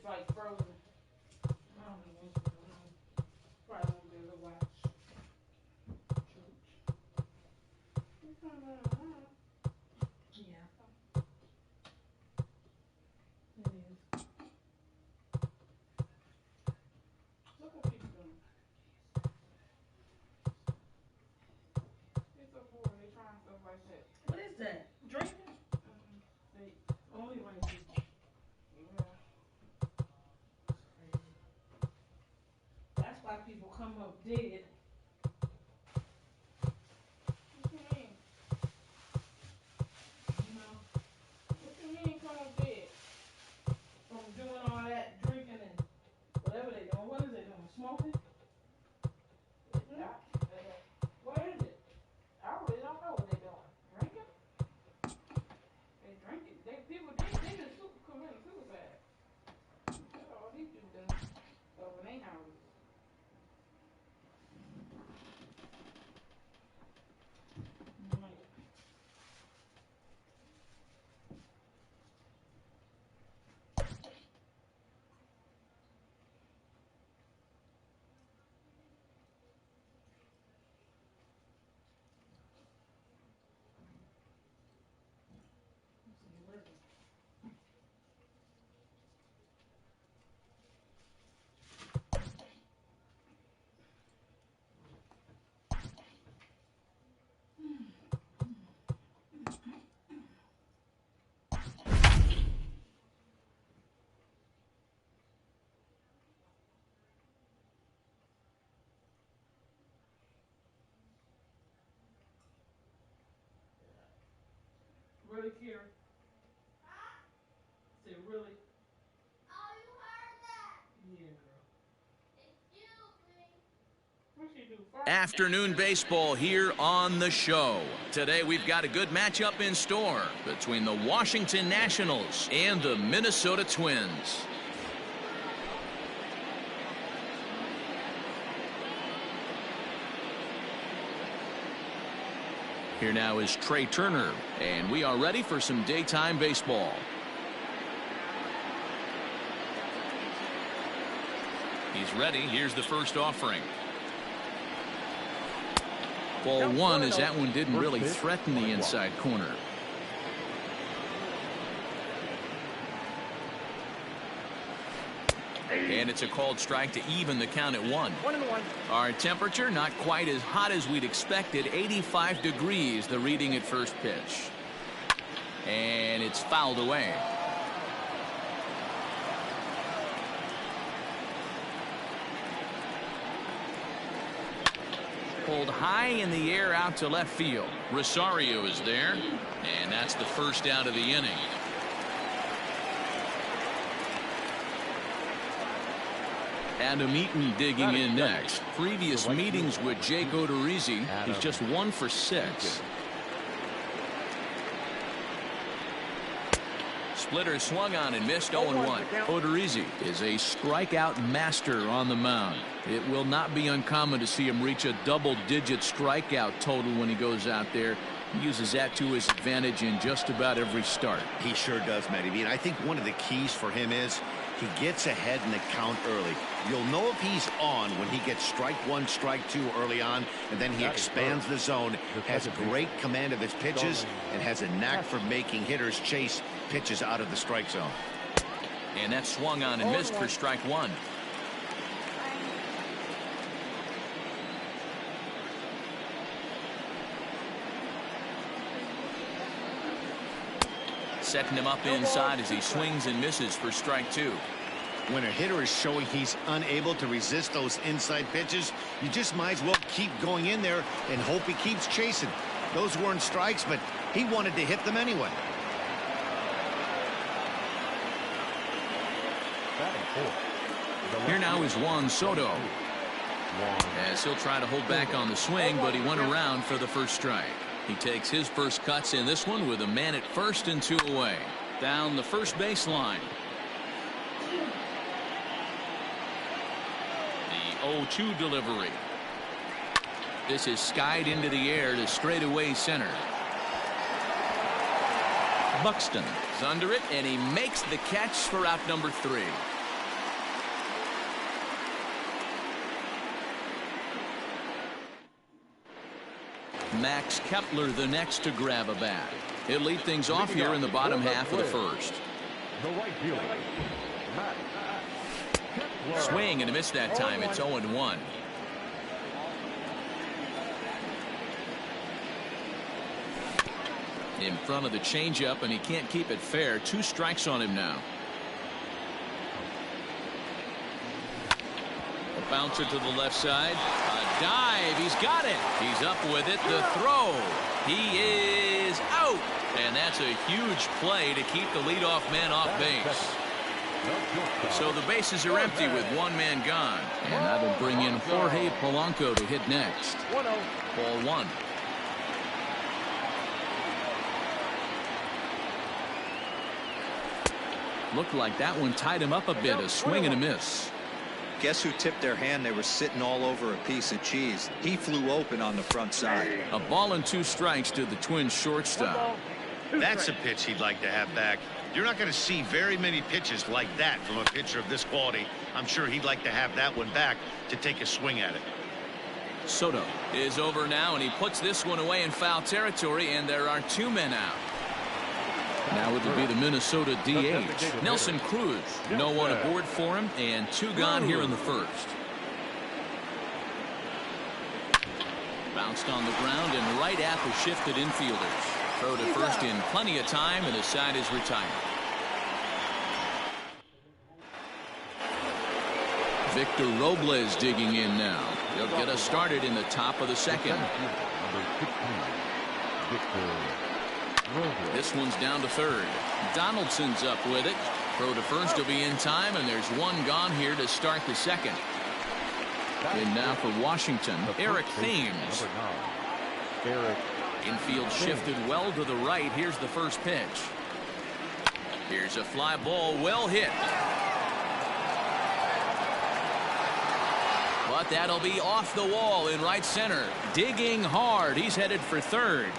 like frozen. I don't know what's going on. Probably won't be able to watch. Yeah. It is. Look what people doing. It's so poor. They trying stuff like that. What is that? Drinking? They only white people. Yeah. That's why people come up dead. What you mean? You know, What you mean come up dead? from doing all that drinking and whatever they doing. What is they doing? Smoking? What is it? I really don't know what they're doing. Drinking? They drinking. People drink. They just committing suicide. That's all these people do over their houses. Really, Kira? Say really? Oh, you heard that? Yeah, girl. Excuse me. What she do? Afternoon baseball here on the show. Today we've got a good matchup in store between the Washington Nationals and the Minnesota Twins. Here now is Trey Turner, and we are ready for some daytime baseball. He's ready. Here's the first offering. Ball one, as that one didn't really threaten the inside corner. And it's a called strike to even the count at 1. 1-1. Our temperature not quite as hot as we'd expected. 85 degrees, the reading at first pitch. And it's fouled away. Pulled high in the air out to left field. Rosario is there, and that's the first out of the inning. Adam Eaton digging in next. Previous meetings with Jake Odorizzi, he's just 1 for 6. Splitter swung on and missed 0-1. Odorizzi is a strikeout master on the mound. It will not be uncommon to see him reach a double-digit strikeout total when he goes out there. He uses that to his advantage in just about every start. He sure does, Matty B. And I think one of the keys for him is he gets ahead in the count early. You'll know if he's on when he gets strike 1, strike 2 early on, and then he expands the zone, has great command of his pitches, and has a knack for making hitters chase pitches out of the strike zone. And that swung on and missed for strike 1. Setting him up inside as he swings and misses for strike 2. When a hitter is showing he's unable to resist those inside pitches, you just might as well keep going in there and hope he keeps chasing. Those weren't strikes, but he wanted to hit them anyway. Here now is Juan Soto, as he'll try to hold back on the swing, but he went around for the first strike. He takes his first cuts in this one with a man at first and 2 away. Down the first baseline. The 0-2 delivery. This is skied into the air to straightaway center. Buxton is under it, and he makes the catch for out number 3. Max Kepler the next to grab a bat. He'll lead things off here in the bottom half of the first. The right fielder, Max Kepler. Swing and a miss that time. It's 0-1. In front of the changeup, and he can't keep it fair. 2 strikes on him now. A bouncer to the left side. A dive. He's got it. He's up with it. The throw. He is out. And that's a huge play to keep the leadoff man off base. So the bases are empty with 1 man gone. And that'll bring in Jorge Polanco to hit next. Ball 1. Looked like that one tied him up a bit. A swing and a miss. Guess who tipped their hand? They were sitting all over a piece of cheese. He flew open on the front side. A ball and 2 strikes to the Twins shortstop. That's a pitch he'd like to have back. You're not going to see very many pitches like that from a pitcher of this quality. I'm sure he'd like to have that one back to take a swing at it. Soto is over now, and he puts this one away in foul territory, and there are 2 men out. Now it will be the Minnesota DH, Nelson Cruz. No one aboard for him, and 2 gone here in the first. Bounced on the ground and right at the shifted infielders. Throw to first in plenty of time, and his side is retired. Victor Robles digging in now. He'll get us started in the top of the second. This one's down to third. Donaldson's up with it. Throw to first will be in time, and there's 1 gone here to start the second. And now for Washington, Eric Thames. Infield shifted well to the right. Here's the first pitch. Here's a fly ball, well hit. But that'll be off the wall in right center. Digging hard. He's headed for third.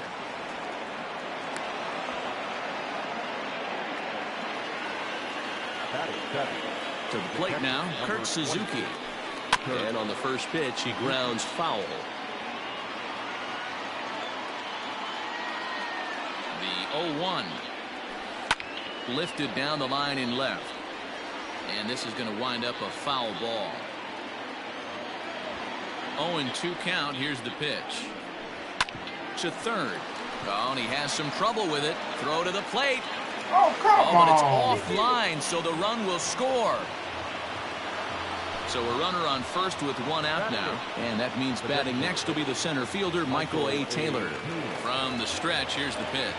To the plate now, Kurt Suzuki. And on the first pitch, he grounds foul. The 0-1. Lifted down the line in left. And this is going to wind up a foul ball. 0-2 count. Here's the pitch. To third. Oh, and he has some trouble with it. Throw to the plate. Oh, come but it's on. offline, so the run will score. So a runner on first with 1 out now. And that means batting next will be the center fielder, Michael A. Taylor. From the stretch, here's the pitch.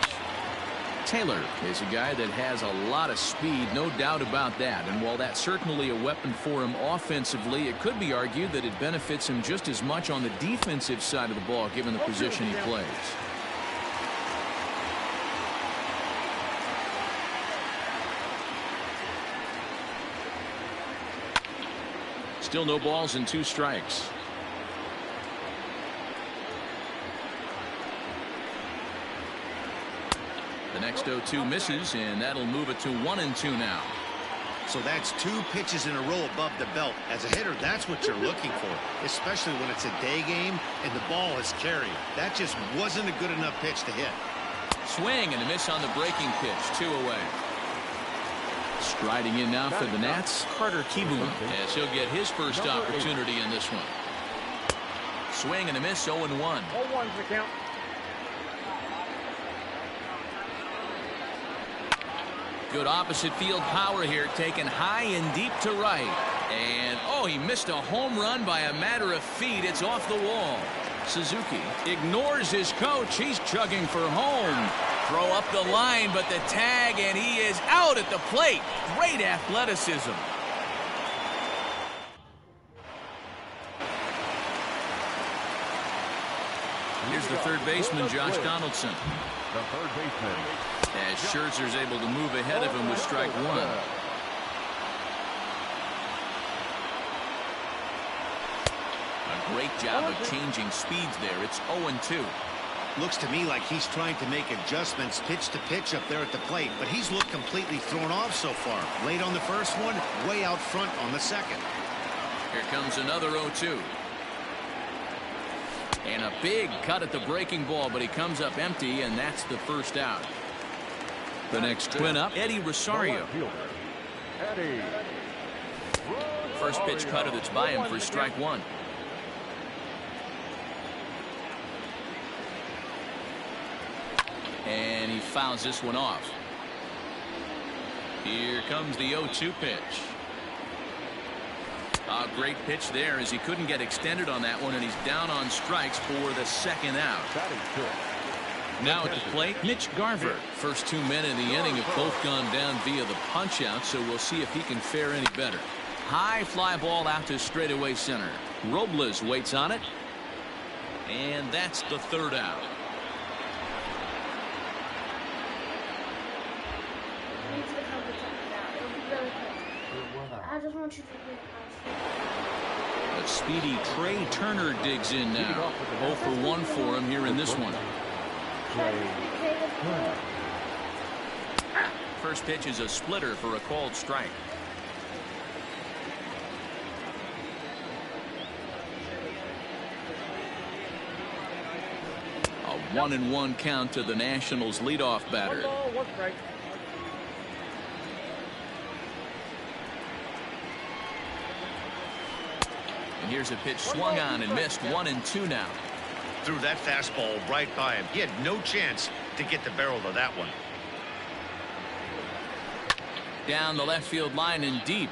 Taylor is a guy that has a lot of speed, no doubt about that. And while that's certainly a weapon for him offensively, it could be argued that it benefits him just as much on the defensive side of the ball, given the position he plays. Still no balls and 2 strikes. The next 0-2 misses, and that'll move it to 1-2 now. So that's 2 pitches in a row above the belt. As a hitter, that's what you're looking for, especially when it's a day game and the ball is carried. That just wasn't a good enough pitch to hit. Swing and a miss on the breaking pitch. 2 away. Striding in now for the Nats, Carter Kieboom, as he'll get his first opportunity in this one. Swing and a miss, 0-1. 0-1's the count. Good opposite field power here, taken high and deep to right. And, oh, he missed a home run by a matter of feet. It's off the wall. Suzuki ignores his coach. He's chugging for home. Throw up the line, but the tag, and he is out at the plate. Great athleticism. Here's the third baseman, Josh Donaldson. The third baseman. As Scherzer's able to move ahead of him with strike 1. A great job of changing speeds there. It's 0-2. Looks to me like he's trying to make adjustments pitch to pitch up there at the plate, but he's looked completely thrown off so far. Late on the first one, way out front on the second. Here comes another 0-2. And a big cut at the breaking ball, but he comes up empty, and that's the first out. The next twin up, Eddie Rosario. Eddie. First pitch cutter that's by him for strike one. And he fouls this one off. Here comes the 0-2 pitch. A great pitch there as he couldn't get extended on that one, and he's down on strikes for the second out. Now at the plate, Mitch Garver. First 2 men in the inning have both gone down via the punch out, so we'll see if he can fare any better. High fly ball out to straightaway center. Robles waits on it, and that's the third out. I just want you to get A speedy Trey Turner digs in now. 0 for 1 for him here in this one. First pitch is a splitter for a called strike. A 1-1 count to the Nationals leadoff batter. And here's a pitch swung on and missed. 1-2 now. Threw that fastball right by him. He had no chance to get the barrel of that one. Down the left field line and deep.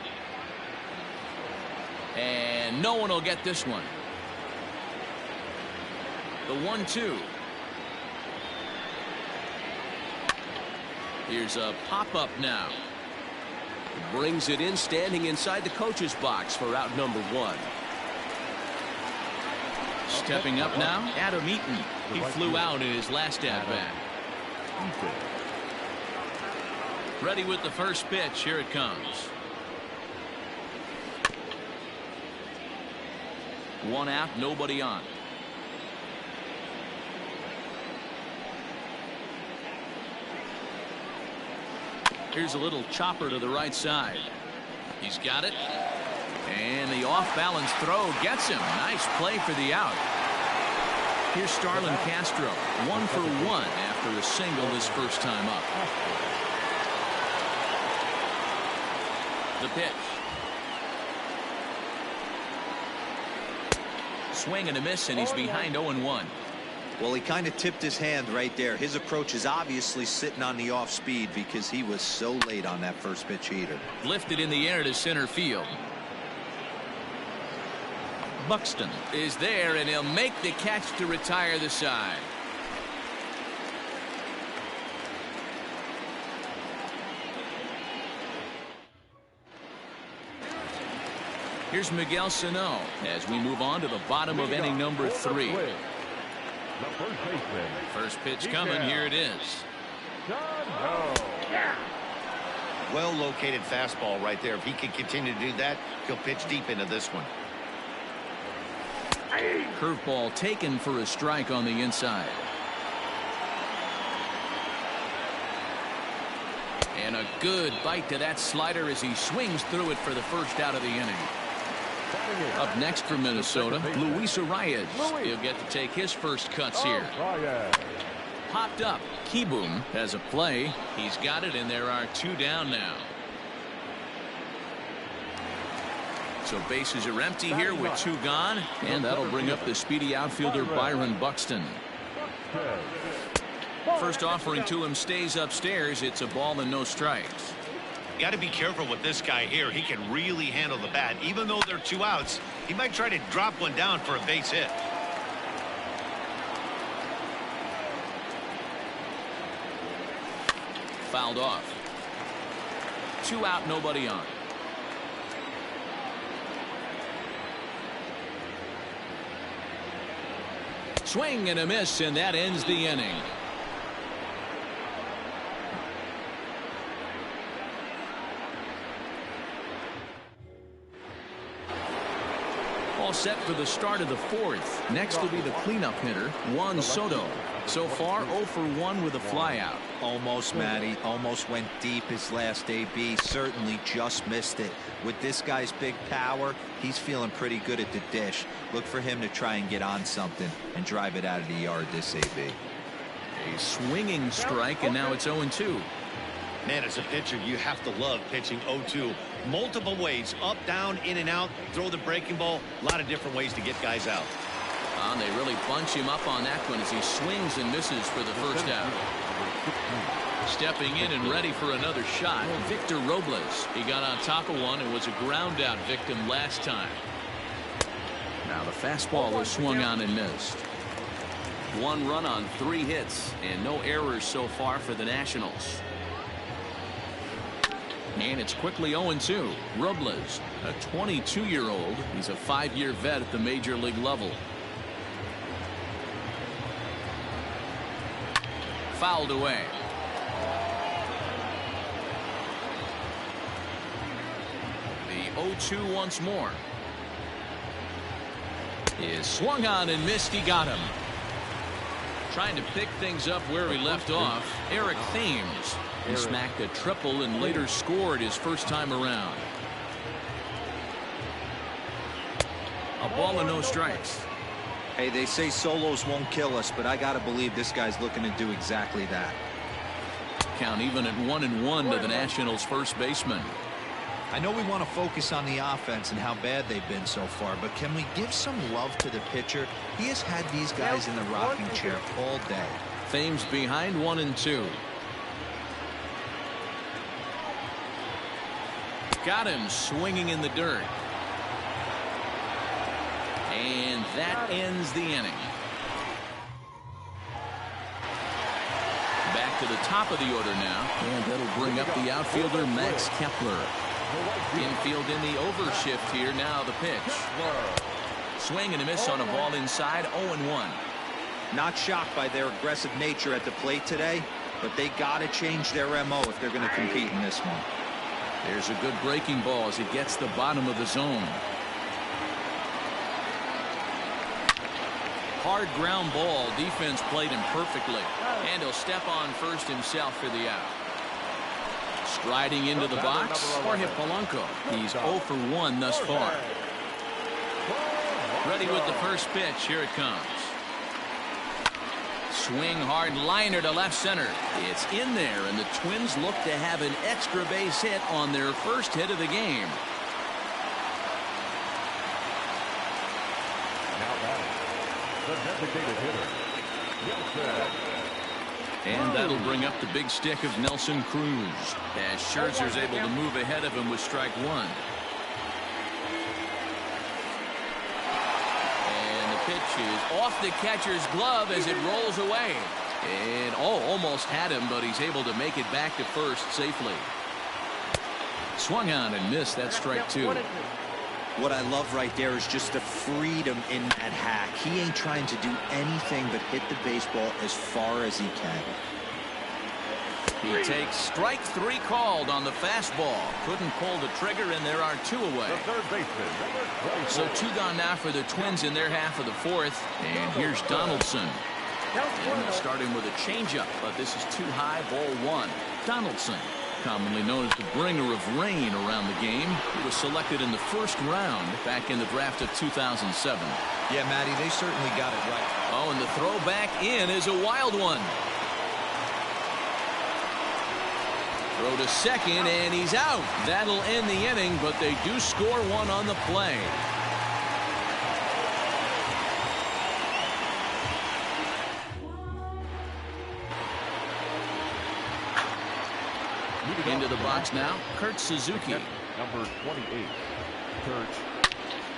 And no one will get this one. The 1-2. Here's a pop-up now. Brings it in, standing inside the coach's box for out number 1. Stepping up now, Adam Eaton. He flew out in his last at-bat. Ready with the first pitch. Here it comes. 1 out, nobody on. Here's a little chopper to the right side. He's got it. And the off-balance throw gets him. Nice play for the out. Here's Starlin Castro. 1 for 1 after a single his first time up. The pitch. Swing and a miss, and he's behind 0-1. Well, he kind of tipped his hand right there. His approach is obviously sitting on the off speed because he was so late on that first pitch heater. Lifted in the air to center field. Buxton is there, and he'll make the catch to retire the side. Here's Miguel Sano as we move on to the bottom of inning number 3. First pitch coming. Here it is. Well located fastball right there. If he can continue to do that, he'll pitch deep into this one. Curveball taken for a strike on the inside. And a good bite to that slider as he swings through it for the first out of the inning. Up next for Minnesota, Luis Arias. He'll get to take his first cuts here. Popped up. Kieboom has a play. He's got it, and there are 2 down now. So bases are empty here with 2 gone, and that'll bring up the speedy outfielder Byron Buxton. First offering to him stays upstairs. It's a ball and no strikes. Got to be careful with this guy here. He can really handle the bat. Even though there are 2 outs, he might try to drop one down for a base hit. Fouled off. 2 out, nobody on. Swing and a miss, and that ends the inning. All set for the start of the fourth. Next will be the cleanup hitter, Juan Soto. So far, 0 for 1 with a flyout. Almost, Matty. Almost went deep his last AB. Certainly just missed it. With this guy's big power, he's feeling pretty good at the dish. Look for him to try and get on something and drive it out of the yard this AB. A swinging strike, and now it's 0-2. Man, as a pitcher, you have to love pitching 0-2. Multiple ways, up, down, in and out, throw the breaking ball. A lot of different ways to get guys out. And they really bunch him up on that one as he swings and misses for the first out. Stepping in and ready for another shot, Victor Robles. He got on top of one and was a ground out victim last time. Now the fastball was swung on and missed. 1 run on 3 hits and no errors so far for the Nationals. And it's quickly 0-2. Robles, a 22-year-old. He's a 5-year vet at the major league level. Fouled away. The 0-2 once more. Is swung on and missed. He got him. Trying to pick things up where he left off, Eric Thames. He smacked a triple and later scored his first time around. A ball and no strikes. Hey, they say solos won't kill us, but I got to believe this guy's looking to do exactly that. Count even at 1-1 to the Nationals' first baseman. I know we want to focus on the offense and how bad they've been so far, but can we give some love to the pitcher? He has had these guys in the rocking chair all day. Thames behind 1-2. Got him swinging in the dirt. And that ends the inning. Back to the top of the order now. And that'll bring up the outfielder Max Kepler. Infield in the overshift here. Now the pitch. Swing and a miss on a ball inside. 0-1. Not shocked by their aggressive nature at the plate today, but they got to change their MO if they're going to compete in this one. There's a good breaking ball as it gets the bottom of the zone. Hard ground ball. Defense played him perfectly. And he'll step on first himself for the out. Striding into the box, Jorge Polanco. He's 0 for 1 thus far. Ready with the first pitch. Here it comes. Swing hard liner to left center. It's in there, and the Twins look to have an extra base hit on their first hit of the game. Now batting, the designated hitter, Nelson. And that'll bring up the big stick of Nelson Cruz as Scherzer's able to move ahead of him with strike 1. And the pitch is off the catcher's glove as it rolls away. And almost had him, but he's able to make it back to first safely. Swung on and missed. That's strike 2. What I love right there is just the freedom in that hack. He ain't trying to do anything but hit the baseball as far as he can. He takes strike 3 called on the fastball. Couldn't pull the trigger, and there are 2 away. The third baseman, number 24. So 2 gone now for the Twins in their half of the fourth. And here's Donaldson. And they'll start him with a changeup, but this is too high. Ball 1. Donaldson, commonly known as the bringer of rain around the game. He was selected in the first round back in the draft of 2007. Yeah, Matty, they certainly got it right. Oh, and the throw back in is a wild one. Throw to second, and he's out. That'll end the inning, but they do score 1 on the play. Into the box now, Kurt Suzuki. Number 28, Kurt.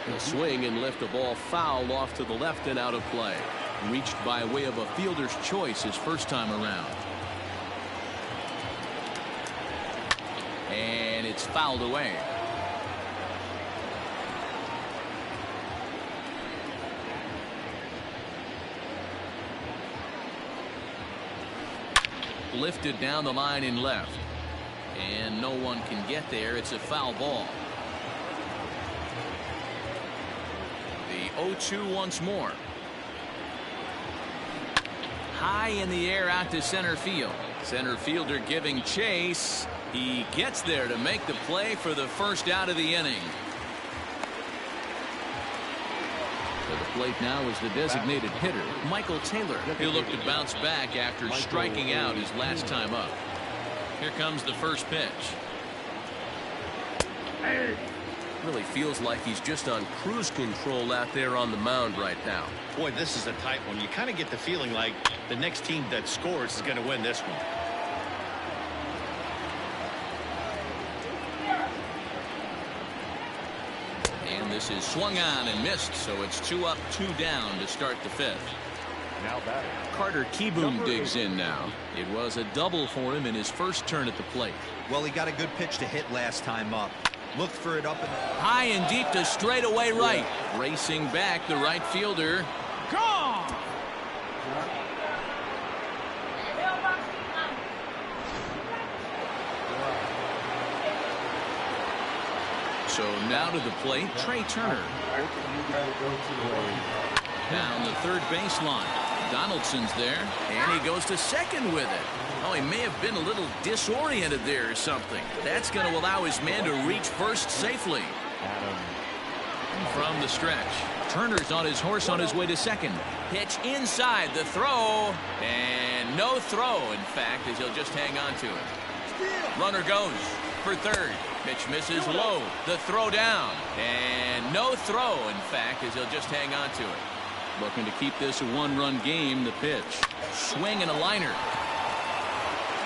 He'll swing and lift a ball foul off to the left and out of play. Reached by way of a fielder's choice his first time around. And it's fouled away. Lifted down the line in left. And no one can get there. It's a foul ball. 0-2 once more. High in the air out to center field. Center fielder giving chase. He gets there to make the play for the first out of the inning. To the plate now is the designated hitter, Michael Taylor. He'll look to bounce back after striking out his last time up. Here comes the first pitch. Really feels like he's just on cruise control out there on the mound right now. Boy, this is a tight one. You kind of get the feeling like the next team that scores is going to win this one. And this is swung on and missed, so it's 2 up, 2 down to start the fifth. Now batting. Carter Kieboom digs in now. It was a double for him in his first turn at the plate. Well, he got a good pitch to hit last time up. Looked for it up and High and deep to straightaway right. Racing back, the right fielder. Gone! So now to the plate, Trey Turner. Down the third baseline. Donaldson's there, and he goes to second with it. Oh, he may have been a little disoriented there or something. That's going to allow his man to reach first safely. From the stretch, Turner's on his horse on his way to second. Pitch inside, the throw, and no throw, in fact, as he'll just hang on to it. Runner goes for third. Pitch misses low. The throw down, and no throw, in fact, as he'll just hang on to it. Looking to keep this a one-run game. The pitch. Swing and a liner.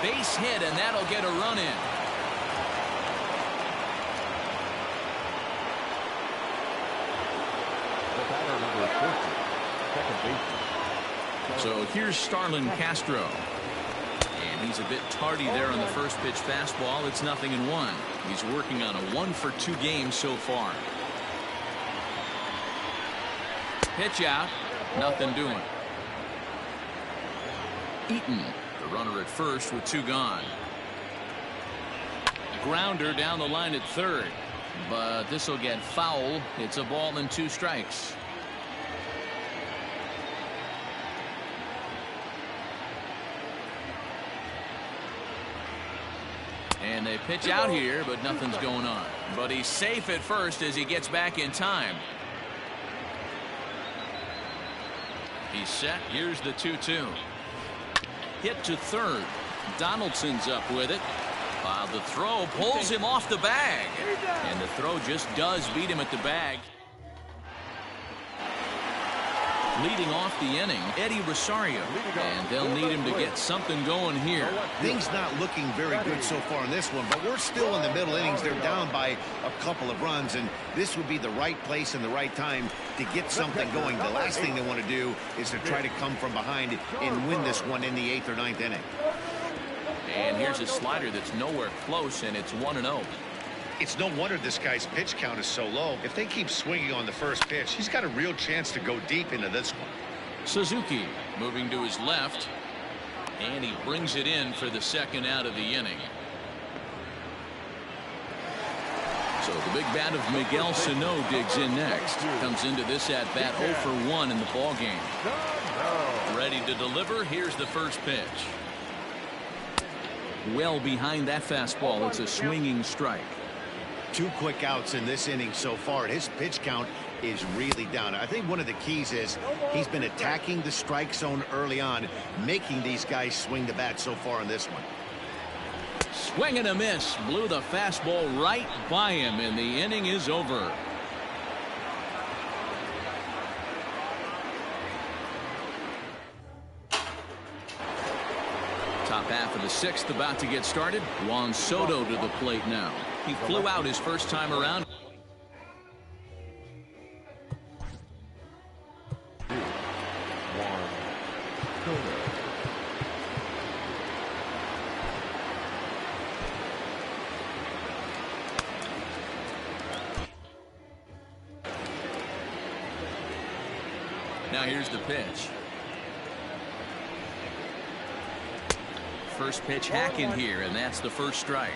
Base hit, and that'll get a run in. The batter number 50, second baseman. So here's Starlin Castro. And he's a bit tardy there on the first pitch fastball. It's 0-1. He's working on a 1-for-2 game so far. Pitch out. Nothing doing. Eaton, the runner at first with 2 gone. Grounder down the line at third. But this will get foul. It's a ball and 2 strikes. And they pitch out here, but nothing's going on. But he's safe at first as he gets back in time. He's set. Here's the 2-2. Hit to third. Donaldson's up with it. The throw pulls him off the bag. And the throw just does beat him at the bag. Leading off the inning, Eddie Rosario. And they'll need him to get something going here. Things not looking very good so far in this one, but we're still in the middle innings. They're down by a couple of runs, and this would be the right place and the right time to get something going. The last thing they want to do is to try to come from behind and win this one in the 8th or 9th inning. And here's a slider that's nowhere close, and it's 1-0. It's no wonder this guy's pitch count is so low. If they keep swinging on the first pitch, he's got a real chance to go deep into this one. Suzuki moving to his left, and he brings it in for the second out of the inning. So the big bat of Miguel Sano digs in next. Comes into this at bat 0 for 1 in the ball game. Ready to deliver. Here's the first pitch. Well behind that fastball. It's a swinging strike. 2 quick outs in this inning so far. His pitch count is really down. I think one of the keys is he's been attacking the strike zone early on, making these guys swing the bat so far in this one. Swing and a miss. Blew the fastball right by him, and the inning is over. Top half of the 6th about to get started. Juan Soto to the plate now. He flew out his first time around. Now here's the pitch. First pitch hacking here, and that's the first strike.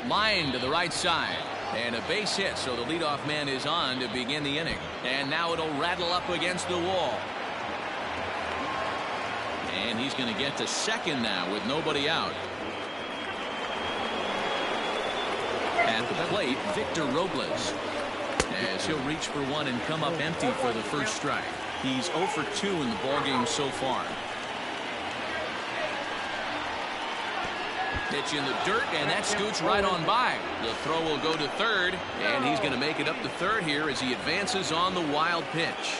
Line to the right side. And a base hit, so the leadoff man is on to begin the inning. And now it'll rattle up against the wall. And he's going to get to second now with nobody out. At the plate, Victor Robles, as he'll reach for one and come up empty for the first strike. He's 0 for 2 in the ballgame so far. Pitch in the dirt, and that scoots right on by. The throw will go to third, and he's going to make it up to third here as he advances on the wild pitch.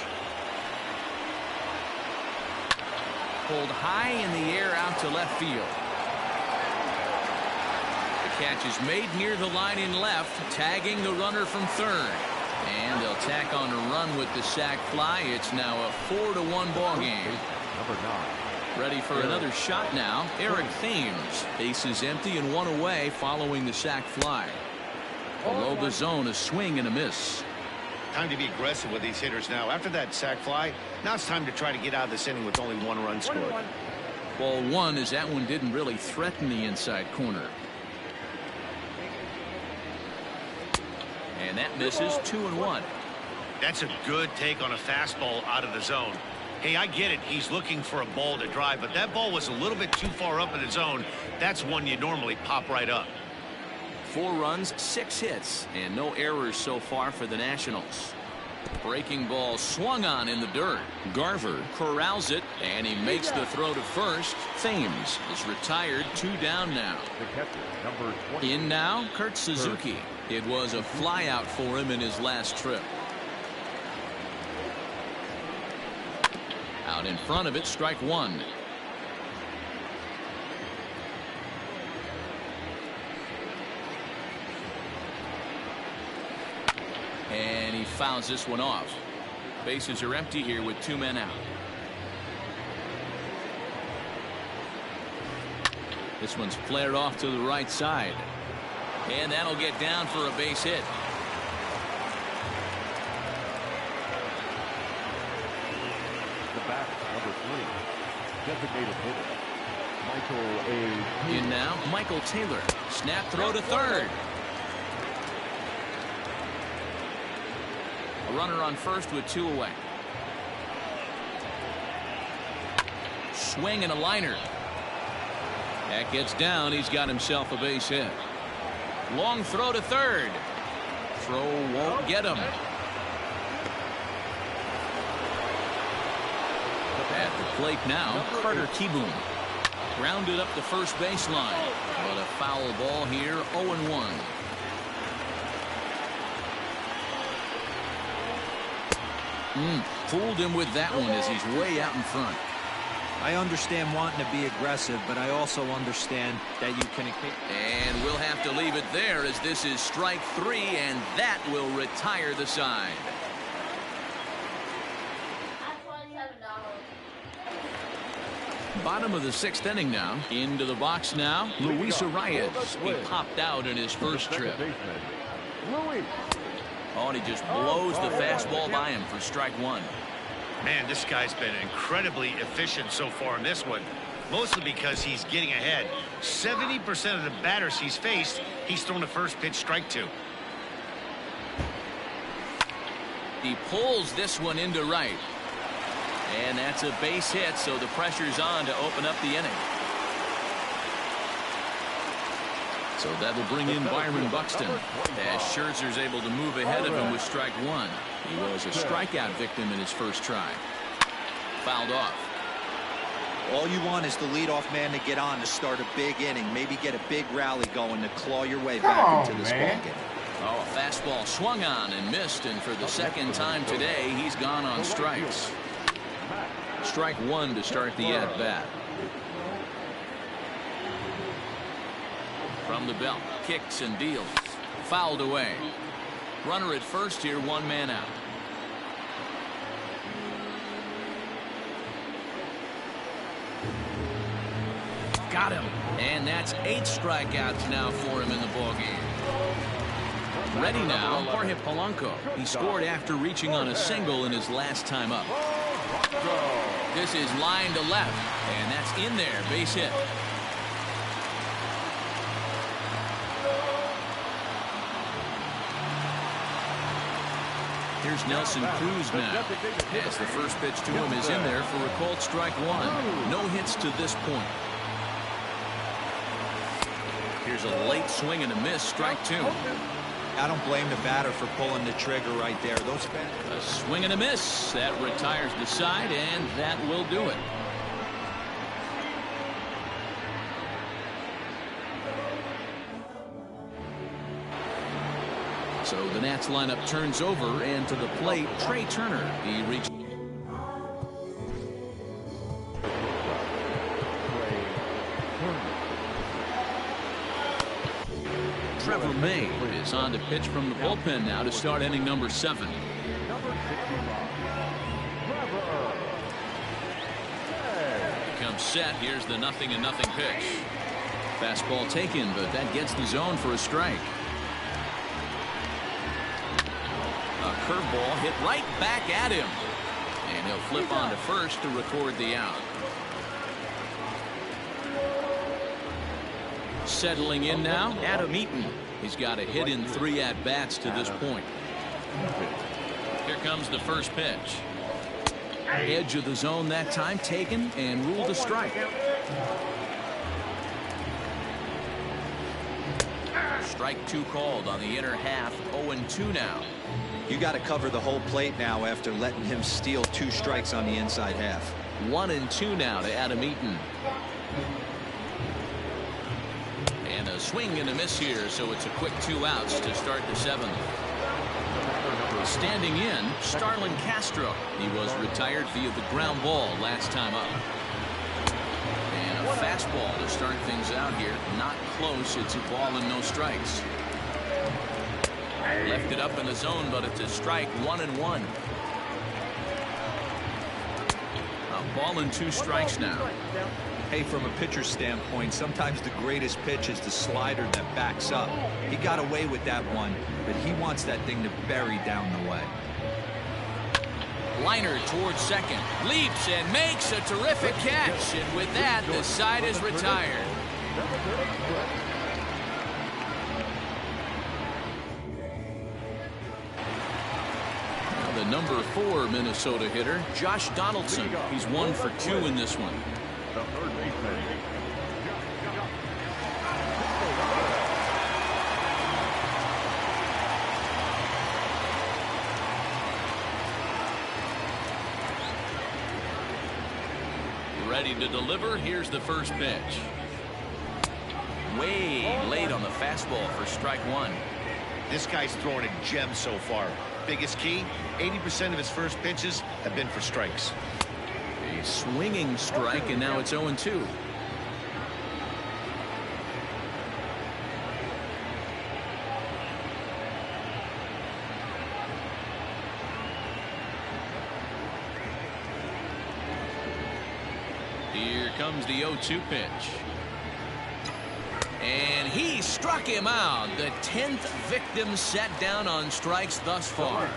Pulled high in the air out to left field. The catch is made near the line in left, tagging the runner from third. And they'll tack on a run with the sac fly. It's now a 4-1 ball game. Number 9. Ready for another shot now. Eric Thames. Base is empty and one away following the sac fly. Below the zone, a swing and a miss. Time to be aggressive with these hitters now. After that sac fly, now it's time to try to get out of this inning with only 1 run scored. Ball 1 as that one didn't really threaten the inside corner. And that misses 2-1. That's a good take on a fastball out of the zone. Hey, I get it. He's looking for a ball to drive, but that ball was a little bit too far up in the zone. That's one you normally pop right up. 4 runs, 6 hits, and no errors so far for the Nationals. Breaking ball swung on in the dirt. Garver corrals it, and he makes the throw to first. Thames is retired, 2 down now. The catcher, number 20. In now, Kurt Suzuki. It was a flyout for him in his last trip. Out in front of it, strike 1. And he fouls this one off. Bases are empty here with 2 men out. This one's flared off to the right side. And that'll get down for a base hit. The back, number 3. Designated hitter, Michael A. In now, Michael Taylor. Snap throw to third. A runner on first with 2 away. Swing and a liner. That gets down. He's got himself a base hit. Long throw to third. Throw won't get him. At the plate now, Carter Kieboom. Grounded up the first baseline. But a foul ball here, 0-1. Fooled him with that one as he's way out in front. I understand wanting to be aggressive, but I also understand that you can. And we'll have to leave it there as this is strike 3, and that will retire the side. Bottom of the 6th inning now. Into the box now. Luis Arias. He popped out in his first trip. Oh, and he just blows the fastball by him for strike 1. Man, this guy's been incredibly efficient so far in this one. Mostly because he's getting ahead. 70% of the batters he's faced, he's thrown the first pitch, strike 2. He pulls this one into right. And that's a base hit, so the pressure's on to open up the inning. So that'll bring in Byron Buxton as Scherzer's able to move ahead of him with strike 1. He was a strikeout victim in his first try. Fouled off. All you want is the leadoff man to get on to start a big inning, maybe get a big rally going to claw your way back into this ballgame. Oh, a fastball swung on and missed, and for the second time today, he's gone on strikes. Strike 1 to start the at-bat. From the belt, kicks and deals. Fouled away. Runner at first here, 1 man out. Got him. And that's 8 strikeouts now for him in the ballgame. Ready now, Jorge Polanco. He scored after reaching on a single in his last time up. This is line to left, and that's in there, base hit. Here's Nelson Cruz now, as the first pitch to him is in there for a called strike one. No hits to this point. Here's a late swing and a miss, strike two. I don't blame the batter for pulling the trigger right there. A swing and a miss. That retires the side, and that will do it. So the Nats lineup turns over, and to the plate, Trey Turner. He reached. Trevor May is on to pitch from the bullpen now to start inning number 7. Becomes set. Here's the 0-0 pitch. Fastball taken, but that gets the zone for a strike. A curveball hit right back at him, and he'll flip on to first to record the out. Settling in now, Adam Eaton. He's got a hit in 3 at-bats to this point. Here comes the first pitch. Edge of the zone that time taken and ruled a strike. Strike 2 called on the inner half. 0-2 now. You got to cover the whole plate now after letting him steal 2 strikes on the inside half. 1-2 now to Adam Eaton. And a swing and a miss here, so it's a quick 2 outs to start the 7th. Standing in, Starlin Castro. He was retired via the ground ball last time up. And a fastball to start things out here. Not close. It's a ball and no strikes. Left it up in the zone, but it's a strike. 1-1. A ball and 2 strikes now. Hey, from a pitcher's standpoint, sometimes the greatest pitch is the slider that backs up. He got away with that one, but he wants that thing to bury down the way. Liner towards second, leaps and makes a terrific catch, and with that, the side is retired. Now the number 4 Minnesota hitter, Josh Donaldson. He's 1 for 2 in this one. The third baseman. Ready to deliver. Here's the first pitch. Way late on the fastball for strike 1. This guy's throwing a gem so far. Biggest key, 80% of his first pitches have been for strikes. A swinging strike, and now it's 0-2. Here comes the 0-2 pitch. And he struck him out. The 10th victim set down on strikes thus far.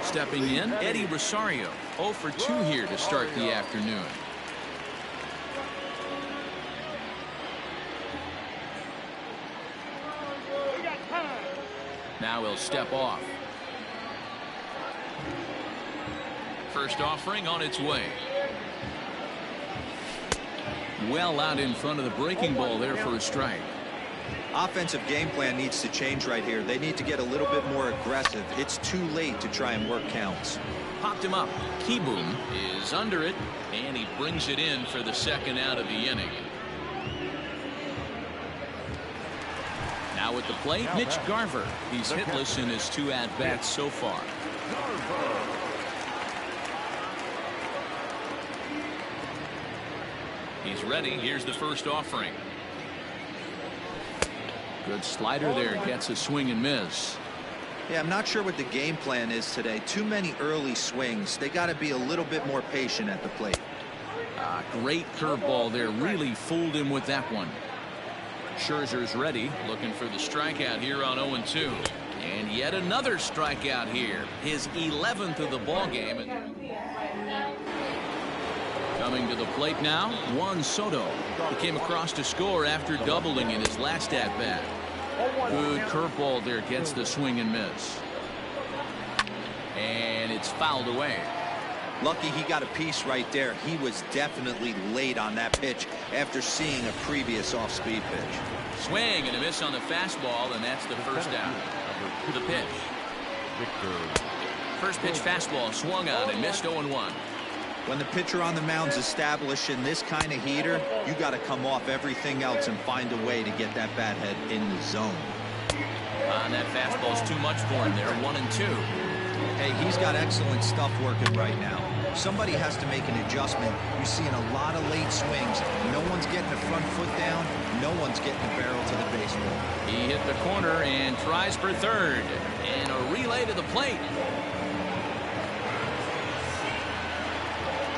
Stepping in, Eddie Rosario. 0 for 2 here to start the afternoon. Now he'll step off. First offering on its way. Well out in front of the breaking ball there for a strike. Offensive game plan needs to change right here. They need to get a little bit more aggressive. It's too late to try and work counts. Popped him up. Kieboom is under it, and he brings it in for the 2nd out of the inning. Now at the plate, Mitch Garver. He's hitless in his 2 at-bats so far. He's ready. Here's the first offering. Good slider there. Gets a swing and miss. Yeah, I'm not sure what the game plan is today. Too many early swings. They got to be a little bit more patient at the plate. Great curveball there. Really fooled him with that one. Scherzer's ready. Looking for the strikeout here on 0-2. And yet another strikeout here. His 11th of the ball game. Coming to the plate now, Juan Soto. He came across to score after doubling in his last at-bat. Good curveball there, gets the swing and miss. and it's fouled away. Lucky he got a piece right there. He was definitely late on that pitch after seeing a previous off-speed pitch. Swing and a miss on the fastball, and that's the first out. The pitch. First pitch fastball swung on and missed 0-1. When the pitcher on the mound's establishing this kind of heater, you got to come off everything else and find a way to get that bat head in the zone. That fastball's too much for him there. 1-2. Hey, he's got excellent stuff working right now. Somebody has to make an adjustment. You're seeing a lot of late swings. No one's getting the front foot down. No one's getting the barrel to the baseball. He hit the corner and tries for third. And a relay to the plate.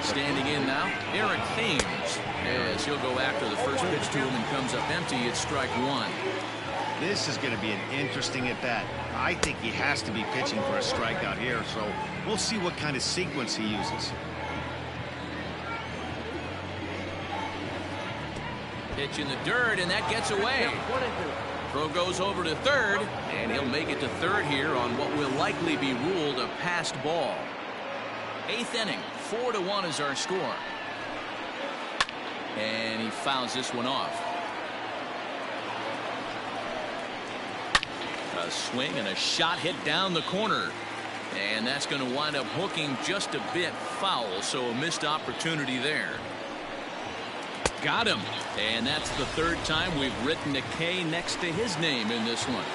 Standing in now, Eric Thames. As he'll go after the first pitch to him and comes up empty. It's strike one. This is going to be an interesting at-bat. I think he has to be pitching for a strikeout here, so we'll see what kind of sequence he uses. Pitch in the dirt, and that gets away. Throw goes over to third, and he'll make it to third here on what will likely be ruled a passed ball. Eighth inning, 4-1 is our score. And he fouls this one off. A swing and a shot hit down the corner. And that's going to wind up hooking just a bit foul, so a missed opportunity there. Got him. And that's the third time we've written a K next to his name in this one.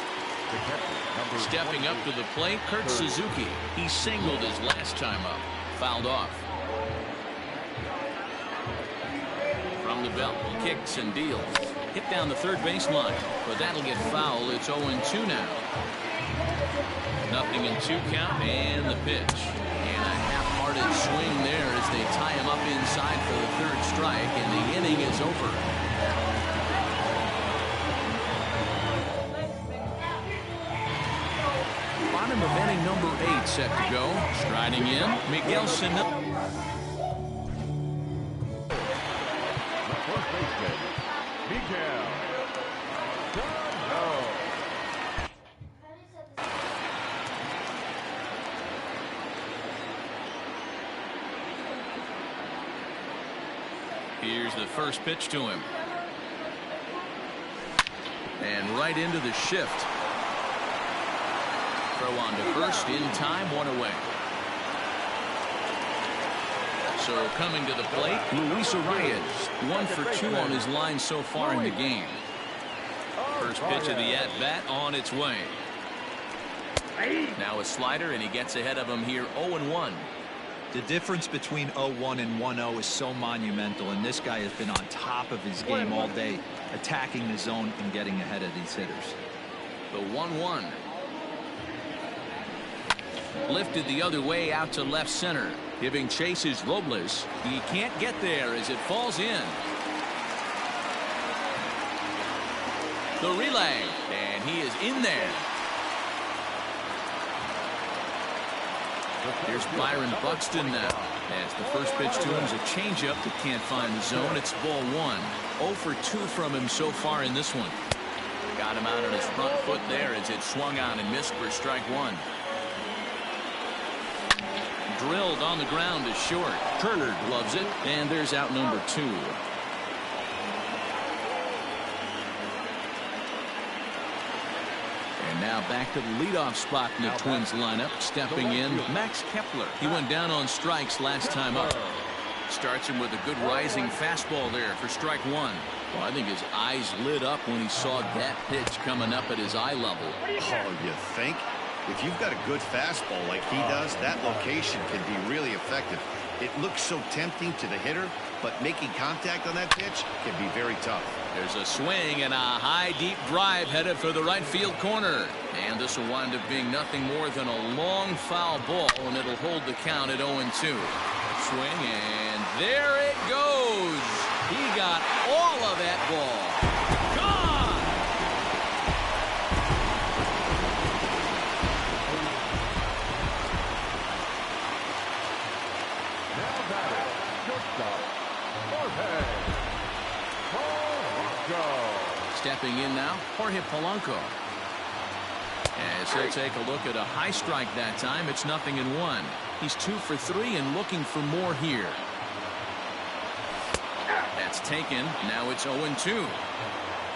Stepping up to the plate, Kurt Suzuki. He singled his last time up. Fouled off. From the belt, kicks and deals. Hit down the third baseline, but that'll get foul. It's 0-2 now. 0-2 count, and the pitch. And a half-hearted swing there as they tie him up inside for the third strike, and the inning is over. Bottom of inning number 8 set to go. Striding in, Miguel Sano. First baseman, Miguel Sano. Here's the first pitch to him. And right into the shift. Throw on to first in time, one away. So coming to the plate, Luis Arias, 1 for 2 on his line so far in the game. First pitch of the at-bat on its way. Now a slider, and he gets ahead of him here, 0-1. The difference between 0-1 and 1-0 is so monumental, and this guy has been on top of his game all day, attacking the zone and getting ahead of these hitters. The 1-1. Lifted the other way out to left center. Giving chase is Robles. He can't get there as it falls in. The relay, and he is in there. Here's Byron Buxton now. As the first pitch to him is a changeup that can't find the zone. It's ball 1. 0 for 2 from him so far in this one. Got him out on his front foot there as it swung on and missed for strike 1. Drilled on the ground is short. Turner gloves it, and there's out number 2. And now back to the leadoff spot in the Twins lineup. Stepping in, Max Kepler. He went down on strikes last time up. Starts him with a good rising fastball there for strike 1. Well, I think his eyes lit up when he saw that pitch coming up at his eye level. Oh, you think? If you've got a good fastball like he does, that location can be really effective. It looks so tempting to the hitter, but making contact on that pitch can be very tough. There's a swing and a high, deep drive headed for the right field corner. And this will wind up being nothing more than a long foul ball, and it'll hold the count at 0-2. Swing, and there it goes. He got all of that ball. Gone! Now batting, shortstop, Jorge Polanco. Stepping in now, Jorge Polanco. As he'll take a look at a high strike that time, it's 0-1. He's 2 for 3 and looking for more here. That's taken. Now it's 0-2.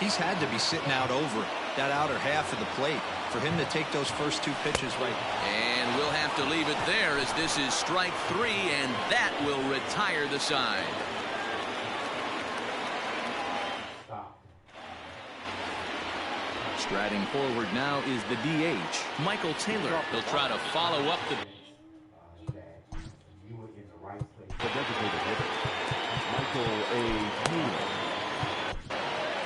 He's had to be sitting out over that outer half of the plate for him to take those first 2 pitches right. And we'll have to leave it there as this is strike 3, and that will retire the side. Striding forward now is the DH, Michael Taylor. He'll try to follow up the... The designated hitter, Michael A.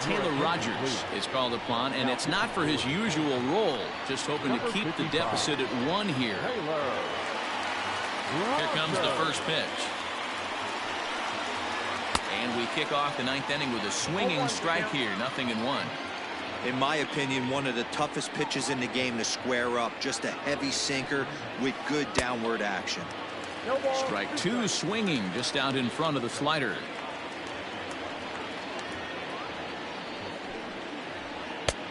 Taylor Rogers is called upon, and it's not for his usual role. Just hoping to keep the deficit at 1 here. Here comes the first pitch. And we kick off the 9th inning with a swinging strike here, 0-1. In my opinion, one of the toughest pitches in the game to square up. Just a heavy sinker with good downward action. Strike 2 swinging just out in front of the slider.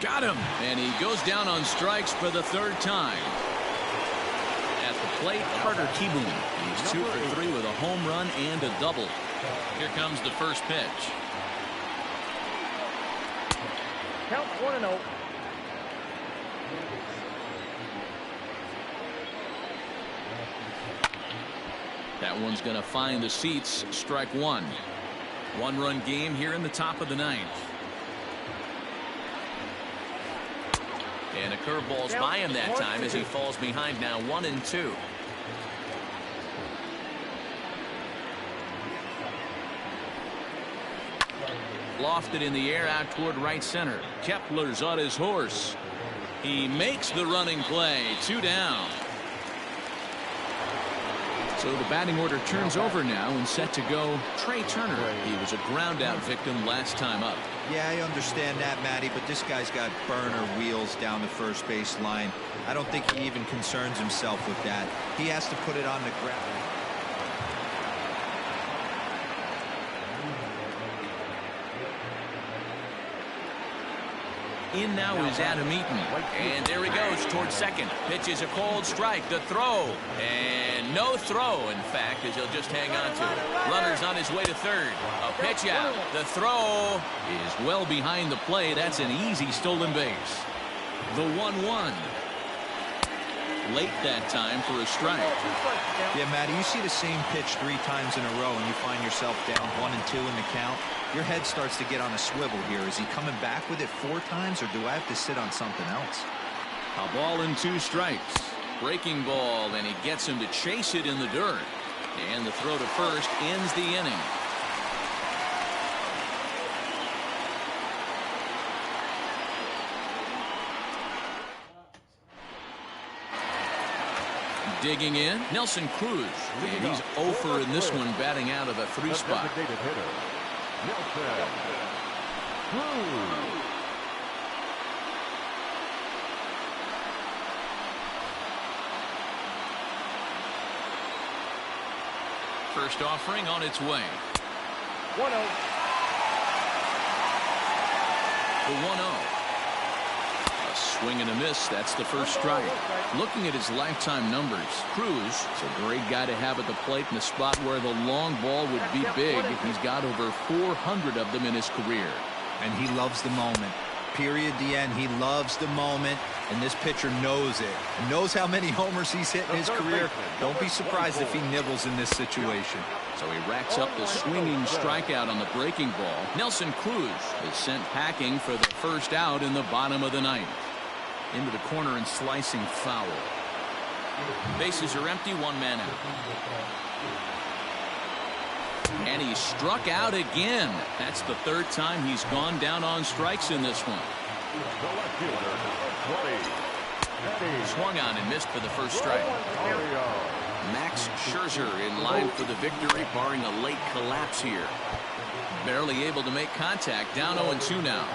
Got him. And he goes down on strikes for the 3rd time. At the plate, Carter Kieboom. He's 2 for 3 with a home run and a double. Here comes the first pitch. Count 1-0. That one's going to find the seats. Strike 1. 1-run game here in the top of the 9th. And a curveball's by him that time as he falls behind now 1-2. Lofted in the air out toward right center. Kepler's on his horse. He makes the running play. 2 down. So the batting order turns over now and set to go Trey Turner. He was a ground out victim last time up. Yeah, I understand that, Matty, but this guy's got burner wheels down the first base line. I don't think he even concerns himself with that. He has to put it on the ground. In now is Adam Eaton. And there he goes towards second. Pitches a cold strike. The throw. And no throw, in fact, as he'll just hang on to it. Runner's on his way to third. A pitch out. The throw is well behind the play. That's an easy stolen base. The 1-1. Late that time for a strike. Yeah, Matty, you see the same pitch 3 times in a row and you find yourself down 1-2 in the count. Your head starts to get on a swivel here. Is he coming back with it 4 times, or do I have to sit on something else? A ball and 2 strikes. Breaking ball, and he gets him to chase it in the dirt. And the throw to first ends the inning. Digging in, Nelson Cruz. And he's 0 for in this one, batting out of a 3 spot. Designated hitter, Nelson Cruz. First offering on its way. 1-0. The 1-0. A swing and a miss. That's the first strike. Looking at his lifetime numbers, Cruz is a great guy to have at the plate in a spot where the long ball would be big. He's got over 400 of them in his career. And he loves the moment. Period. The end. He loves the moment, and this pitcher knows it. And knows how many homers he's hit in his career. Don't be surprised if he nibbles in this situation. So he racks up the swinging strikeout on the breaking ball. Nelson Cruz is sent packing for the first out in the bottom of the 9th. Into the corner and slicing foul. Bases are empty, 1 man out. And he struck out again. That's the 3rd time he's gone down on strikes in this one. Swung on and missed for the first strike. Max Scherzer in line for the victory, barring a late collapse here. Barely able to make contact. Down 0-2 now.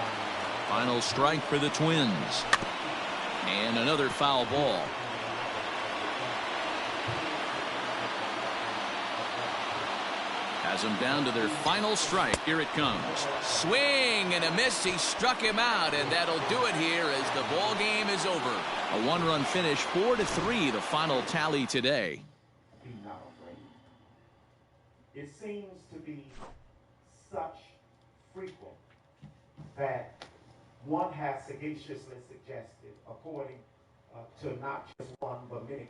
Final strike for the Twins. And another foul ball. has them down to their final strike. Here it comes. Swing and a miss. He struck him out, and that'll do it here as the ball game is over. A one-run finish, 4-3, the final tally today. Be not afraid. It seems to be such frequent that one has sagaciously suggested, according to not just one but many